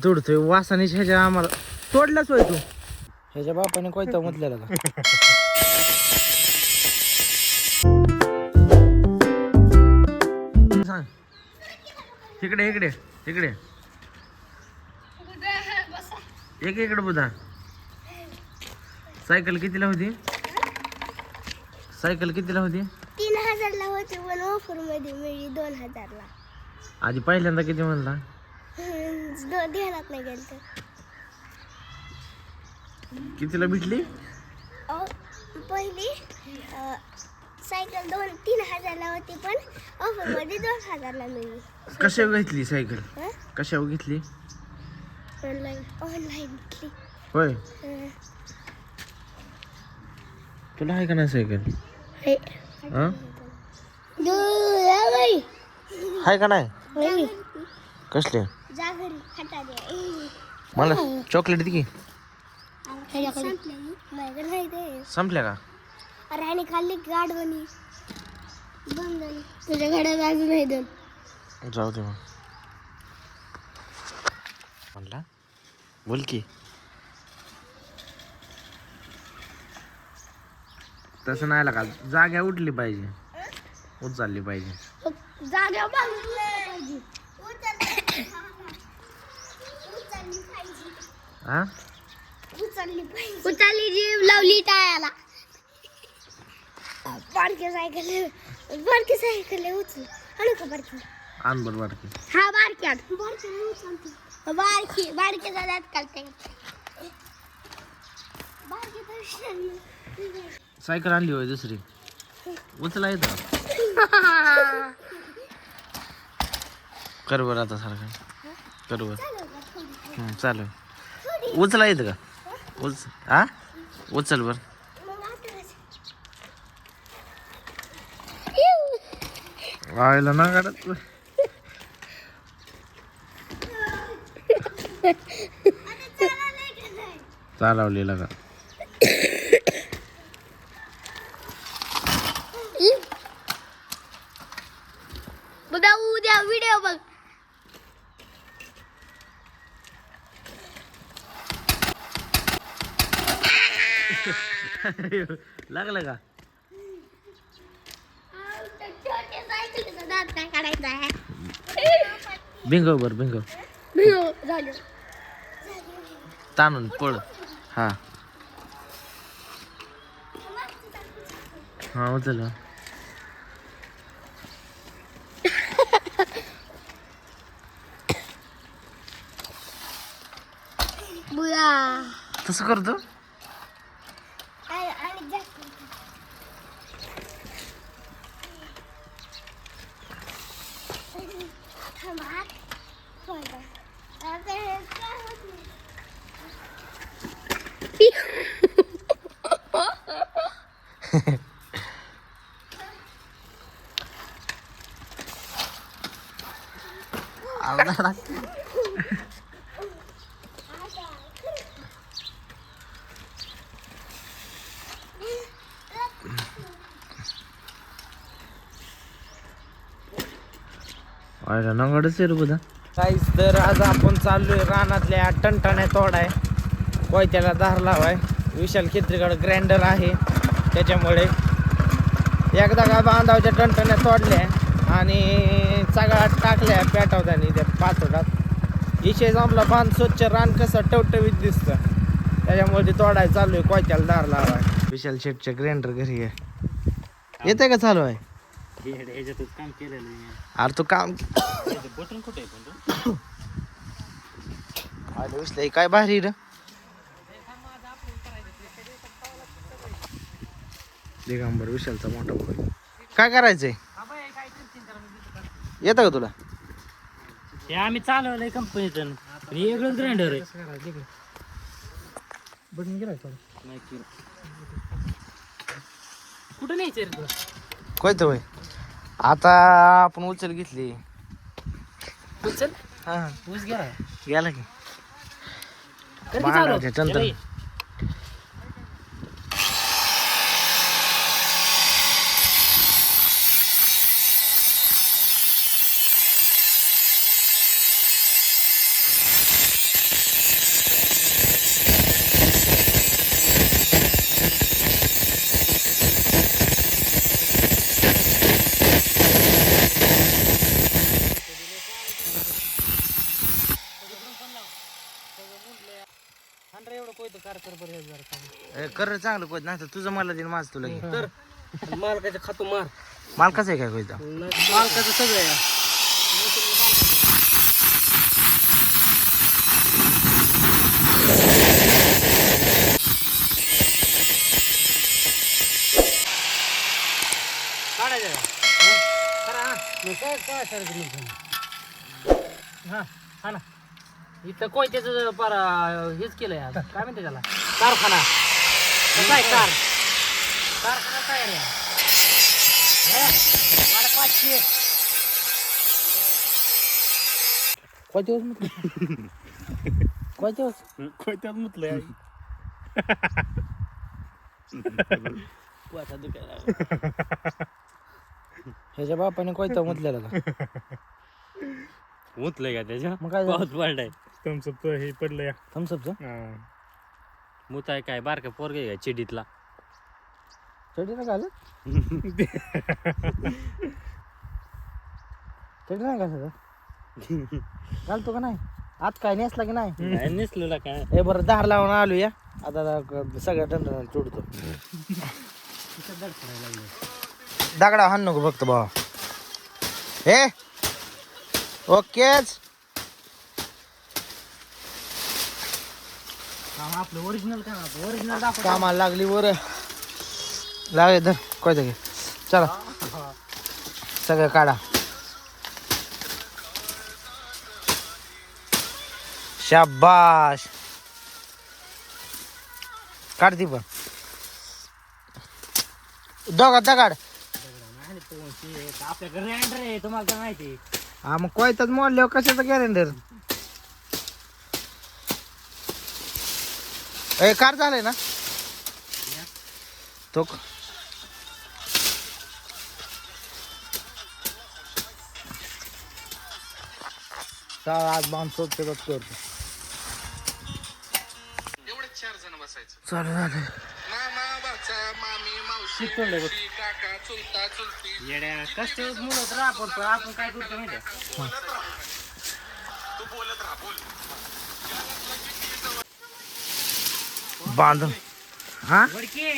तोडतोय वासाने ह्याच्या आम्हाला तोडलाच होय तू ह्याच्या बापाने कोयता म्हटलेला का सांग इकडे इकडे इकडे एक इकडे बुधा सायकल कितीला होती सायकल कितीला होती 3000 ला होती पण ऑफर मध्ये मिळली 2000 ला आधी पहिल्यांदा किती म्हणला ध्यानात नाही गेलं तर कितीला भेटली पहिली सायकल 3000 ला होती पण ऑफर मध्ये 2000 ला मिळली कशावर घेतली सायकल कशावर घेतली ऑनलाईन घेतली होय तुला आहे का नाही सायकल हाय का नाही कसले मला चॉकलेट दे की संपल्या का अरे आणि खाल्ली गाड बनी तुझ्या घरात अजून नाही दोन जाऊ दे मग म्हणला बोल की तसं नाही लागा जाग्या उठली पाहिजे उचलली पाहिजे जाग्या हा उचलली जीव लावली टाळ्याला बारकी सायकल उचल आणू का बारकी आण बर बारकी हा बारकी बारकी जात कालते सायकल आणली होय दुसरी उचला येत कर बर आता सारखं कर बर चालू उचला येतं का हा उचल बर आयला ना गाडत चालवलेला का उद्या व्हिडिओ बघ लागलं का दात काय काढायचा आहे भिंगव बर भिंगव झालं ताणून पळ हा हा उचल बुया तसं करतो आणि जास्त नंगडच आहे रे बुधा काहीच तर आज आपण चाललोय रानातल्या टणटण्या तोडाय कोयत्याला धार लावाय विशाल खित्रीकडे ग्राइंडर आहे त्याच्यामुळे एकदा का बांधावच्या टणटण्या तोडल्या आणि सगळ्यात टाकल्या पेटवतानी त्या पाचोटात विषय संपला बांध स्वच्छ रान कसं टवटवीत दिसतं त्याच्यामुळे ते तोडाय चालू आहे कोयत्याला धार लावाय विशाल शेटच्या ग्राइंडर घरी आहे येते का चालू आहे काम केलेलं अरे तू काम बटन कुठे आहे अरे विसलं काय भारी रे दिगंबर विशालचा मोठा भाऊ काय करायचंय येतं का तुला हे आम्ही चालवलंय कंपनीतून हे वेगळंच ग्राइंडर आहे बटन गेला कुठं न्यायचं रे तुला कोयतं वय आता आपण उचल घेतली उचल हा ऊस गेला गेला की कर की चालू. बांधायच्या चंदन. याला ये. एवढं कोयतं कार कर बरं जरा ए, कर रे चांगलं कोयत नाही तर तुझं मला देईन माझं तुला घे. तर मालकाचं खातो मार मालकाचं आहे काय कोयता मालकाचं सगळं आहे काढायचं का? करा हा. मग काय काय करायचं मग? हा हा ना इथं कोयत्याचं पार हेच केलंय आज. काय म्हणते त्याला कारखाना कसा आहे कारखाना तयार आहे हे? वाडा 500 कोयते होत म्हटलं कोयते होत कोयत्यात मुतलंय ह्याच्या बापाने कोयता म्हटलेला का मुतलंय का त्याच्या मग काय झालं? पाऊस पडलाय थम्सअप हे पडलं या थम्सअपचं मुत आहे काय बारका पोरगे काय चिडीतला चढी ना घालत चढी नाही घालत घालतो का नाही आत काय नेसला की नाही नेसलेला काय हे बरं दार लावून आलो या आता सगळ्या टंडन चोडतो दगडा हाण नको फक्त भावा हे ओकेच आपलं ओरिजिनल काय ओरिजिनल दाखव कामाला लागली वर लागले धर कोयता घे चला सगळं काढा शाबाश काढ ती पण दोघा दगाड आपल्या ग्राइंडर आहे तुम्हाला तर माहिती हा मग कोयताच मोडल्यावर कशाचं गॅरेंडर ए कार झालंय ना तो आज बांध सोडते करतो चालू झालं येड्या कष्ट मुलं तर आपण काय करतो माहिती बांधून हा वडके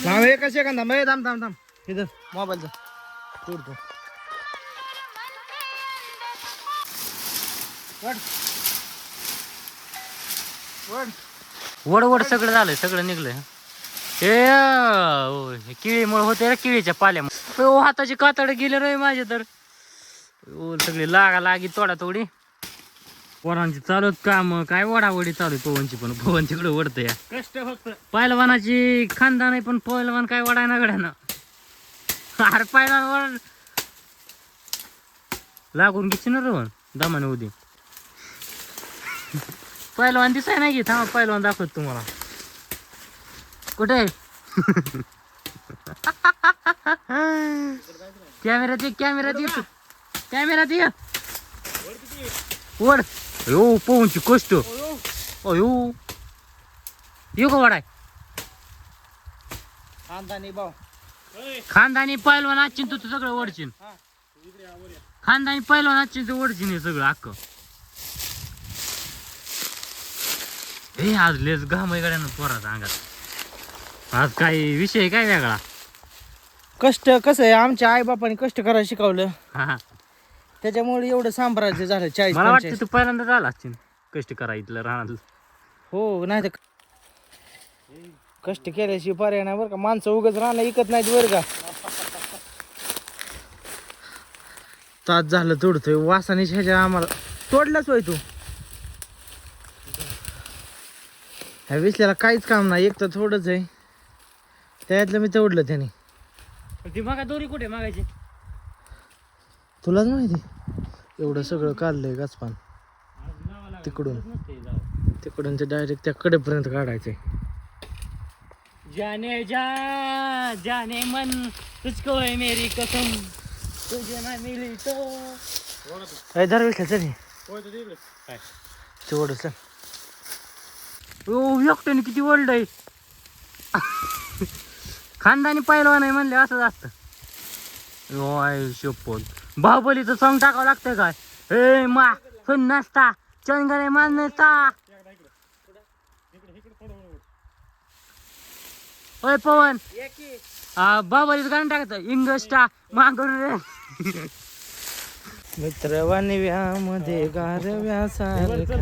थांब एका सेकंद थांब थांब थांब इथं मोबाईलचा तोडतो वड वड सगळं झालंय सगळं निघलंय हे किळीमुळे होते रे किळीच्या पाल्यामुळे हाताची कातड गेले रे माझे तर सगळी लागी तोडा तोडी पोरांची चालूच काम काय वडावडी चालू आहे पवनची पण पवन तिकडे वडतं या कष्ट फक्त पहिलवानाची खानदान आहे पण पहिलवान काय वडाय ना गड्यानं अरे पहिलवान वड लागून घेची ना रोहन दमाने उदी पहिलवान दिसाय नाही की थांबा पहिलवान दाखवत तुम्हाला कुठे कॅमेऱ्यात ये वड यो पवनची कष्ट अयो यो का वडाय खानदानी भाऊ खानदानी पहिलवान आजची तू सगळं वडचीन खानदानी पहिलवान आजची तू वडचीन हे सगळं अख्ख हे आज लेस घाम गड्यानं पोराचा अंगात आज काही विषय काय वेगळा कष्ट कसं आहे आमच्या आई बापाने कष्ट करायला शिकवलं हा त्याच्यामुळे एवढं साम्राज्य झालं 40 मला 45. वाटतं तू पहिल्यांदा झाला असशील कष्ट करा इथलं राहणार हो नाही तर कष्ट केल्याशिवाय पर्याय नाही बरं का माणसं उगाच राहणं इकत नाहीत बरं का तास झालं तोडतोय वासानीच ह्याच्या आम्हाला तोडलाच होय तू ह्या विसल्याला काहीच काम नाही एक तर थोडंच आहे त्यातलं मी तोडलं त्याने ती मागा दोरी कुठे मागायची तुलाच माहिती एवढं सगळं काढलंय गाचपान तिकडून तिकडून ते डायरेक्ट त्या कडेपर्यंत काढायचंय जाने मन तुझको है मेरी कसम तुझे ना मिली तो धर विसल्या चल तेवढं चल ओ एकट्याने किती वर्ल्ड आहे खानदानी पहिलवान आहे म्हणले असंच असतं ओय शपथ बाहुबलीचं सॉंग टाकावं लागतंय काय ए मा फुन नसता चंगरे मान नसता ओय पवन बाबालीच गाणं टाकत इंगस्टा मागून रे. मित्र वनव्यामध्ये गारव्यासारखा.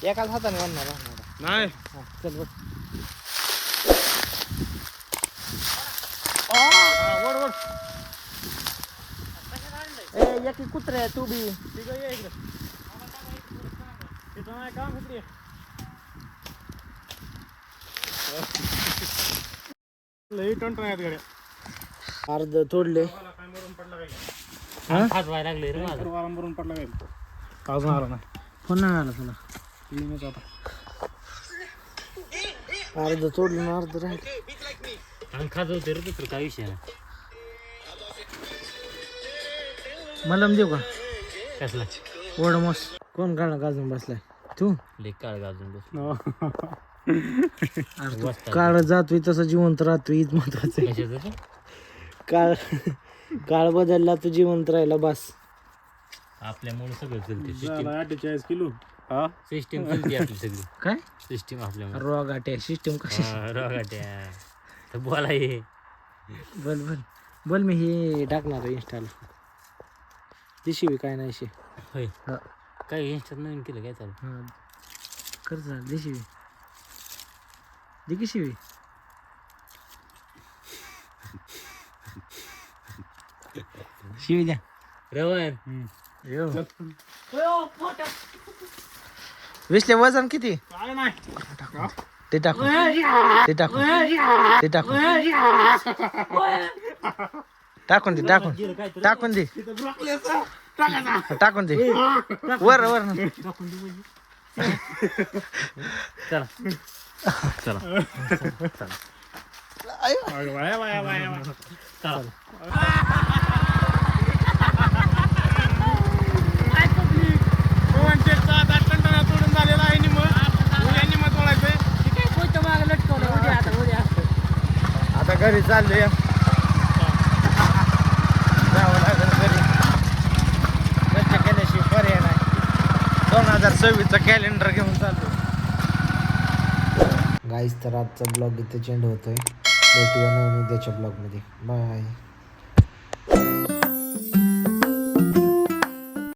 एकाच हाताने म्हणणार नाही चल बघ. एक कुत्रे आहे तू बी. लई टन आहेत गाड्या. अर्ध तोडले. हात व्हायला लागले रे माझं. वारंवरून पडला काय अजून आला नाही. फोन नाही आला तुला. येईनच आता. अर्ध तोडलं ना अर्ध राहील. आणि खाजवते रे दुसरं काय विषय नाही. मलम देऊ का कसला ओढमोस. कोण गाणं गाजून बसलाय तू. लेक काळ गाजून बस. अरे तू काळ जातोय तसं जिवंत राहतोय हीच महत्वाचं आहे. कशाचं काळ काळ बदलला तू जिवंत राहिला बस. आपल्यामुळे सगळं चलते. झाला 48 किलो. हा सिस्टीम चलते आपली सगळी. काय सिस्टीम आपल्यामुळे. रोगाटे सिस्टम कशी. रोगाट्या तर बोला हे. बोल बोल बोल. मी हे टाकणार आहे इंस्टाला. दिशिवी काय नाही शे. होय हा काय इंस्टात नवीन केलं काय चालू. हा कर चाल. दिशिवी दे की शिवी. शिवी द्या. रवन विसले वजन किती. काय नाही ते टाकून ते टाकून ते टाकून टाकून दे टाकून टाकून दे टाकून दे वर वर. चला चला वाया वाया वाया चला. तोडून झालेला आहे निम निम तोडायचंय. आता घरी चाललोय. जावं लागेल घरी. घरच्या केल्याशिवाय पर्याय नाही. 2026चं कॅलेंडर घेऊन चाललो. गाईस तर आजचा ब्लॉग इथे चेंड होतोय. भेटूया नवीन उद्याच्या ब्लॉगमध्ये. बाय.